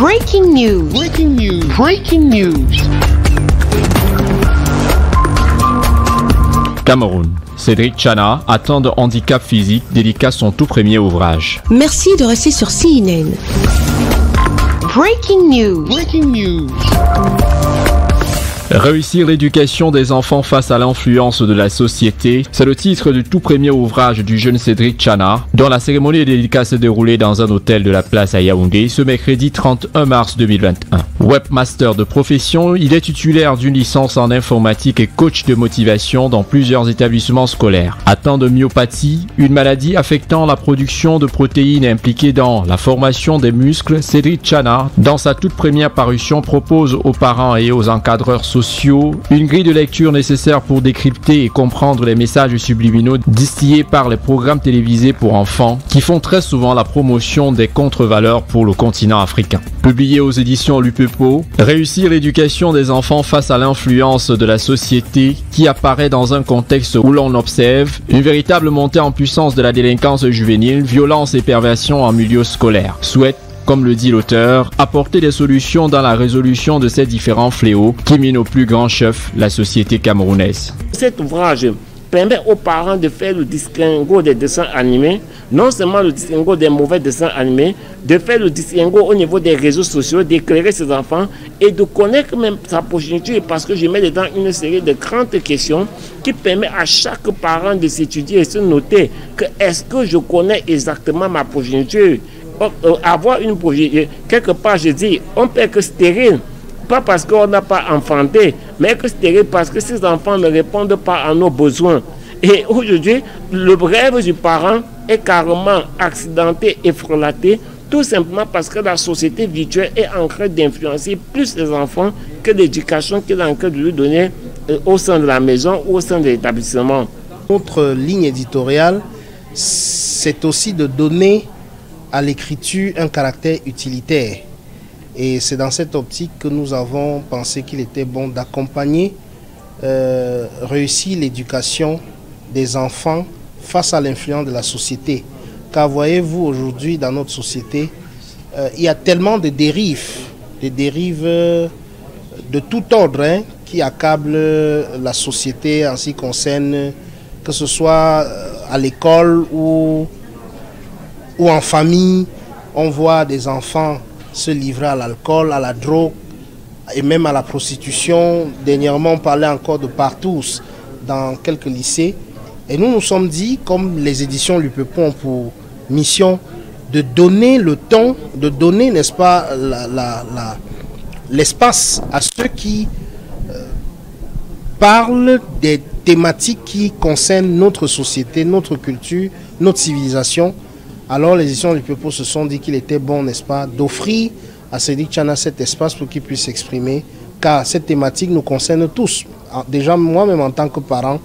Breaking news. Breaking news. Breaking news. Cameroun. Cédric Tchana, atteint de handicap physique, dédicace son tout premier ouvrage. Merci de rester sur CNN. Breaking news. Breaking news. Réussir l'éducation des enfants face à l'influence de la société, c'est le titre du tout premier ouvrage du jeune Cédric Tchana, dont la cérémonie de dédicace s'est déroulée dans un hôtel de la place à Yaoundé ce mercredi 31 mars 2021. Webmaster de profession, il est titulaire d'une licence en informatique et coach de motivation dans plusieurs établissements scolaires. Atteint de myopathie, une maladie affectant la production de protéines impliquée dans la formation des muscles, Cédric Tchana, dans sa toute première parution, propose aux parents et aux encadreurs sociaux une grille de lecture nécessaire pour décrypter et comprendre les messages subliminaux distillés par les programmes télévisés pour enfants qui font très souvent la promotion des contre-valeurs pour le continent africain. Publié aux éditions Lupepo, Réussir l'éducation des enfants face à l'influence de la société qui apparaît dans un contexte où l'on observe une véritable montée en puissance de la délinquance juvénile, violence et perversion en milieu scolaire. Souhaite, comme le dit l'auteur, apporter des solutions dans la résolution de ces différents fléaux qui minent au plus grand chef la société camerounaise. Cet ouvrage permet aux parents de faire le distinguo des dessins animés, non seulement le distinguo des mauvais dessins animés, de faire le distinguo au niveau des réseaux sociaux, d'éclairer ses enfants et de connaître même sa progéniture, parce que je mets dedans une série de grandes questions qui permet à chaque parent de s'étudier et se noter que est-ce que je connais exactement ma progéniture. Avoir une progéniture, quelque part je dis, on peut être stérile, pas parce qu'on n'a pas enfanté, mais être stérile parce que ces enfants ne répondent pas à nos besoins. Et aujourd'hui, le rêve du parent est carrément accidenté et frelaté, tout simplement parce que la société virtuelle est en train d'influencer plus les enfants que l'éducation qu'il est en train de lui donner au sein de la maison ou au sein de l'établissement. Notre ligne éditoriale, c'est aussi de donner à l'écriture un caractère utilitaire. Et c'est dans cette optique que nous avons pensé qu'il était bon d'accompagner, réussir l'éducation des enfants face à l'influence de la société. Car voyez-vous, aujourd'hui dans notre société, il y a tellement de dérives de tout ordre qui accablent la société en ce qui concerne, que ce soit à l'école ou en famille. On voit des enfants se livrer à l'alcool, à la drogue et même à la prostitution. Dernièrement, on parlait encore de partous dans quelques lycées. Et nous nous sommes dit, comme les éditions Lupepo ont pour mission de donner le temps, de donner, n'est-ce pas, l'espace à ceux qui parlent des thématiques qui concernent notre société, notre culture, notre civilisation. Alors les éditions Lupepo se sont dit qu'il était bon, n'est-ce pas, d'offrir à Cédric Tchana cet espace pour qu'il puisse s'exprimer, car cette thématique nous concerne tous. Déjà moi-même en tant que parent,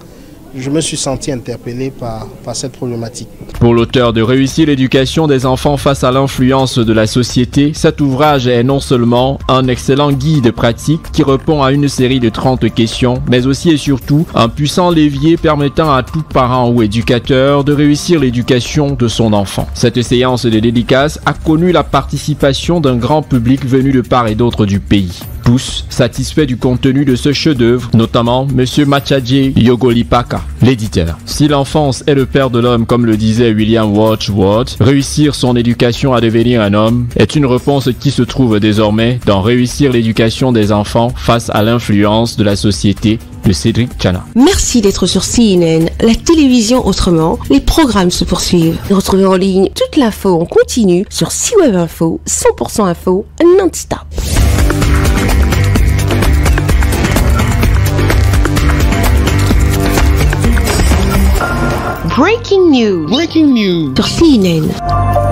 je me suis senti interpellé par cette problématique. Pour l'auteur de Réussir l'éducation des enfants face à l'influence de la société, cet ouvrage est non seulement un excellent guide pratique qui répond à une série de 30 questions, mais aussi et surtout un puissant levier permettant à tout parent ou éducateur de réussir l'éducation de son enfant. Cette séance de dédicace a connu la participation d'un grand public venu de part et d'autre du pays. Tous satisfaits du contenu de ce chef-d'œuvre, notamment M. Machadje Yogolipaka, l'éditeur. Si l'enfance est le père de l'homme, comme le disait William Wordsworth, réussir son éducation à devenir un homme est une réponse qui se trouve désormais dans Réussir l'éducation des enfants face à l'influence de la société de Cédric Tchana. Merci d'être sur CNN, la télévision autrement. Les programmes se poursuivent. Retrouvez en ligne toute l'info en continu sur C-Web Info, 100% info, non-stop. Breaking news. Breaking news. Sur CNN.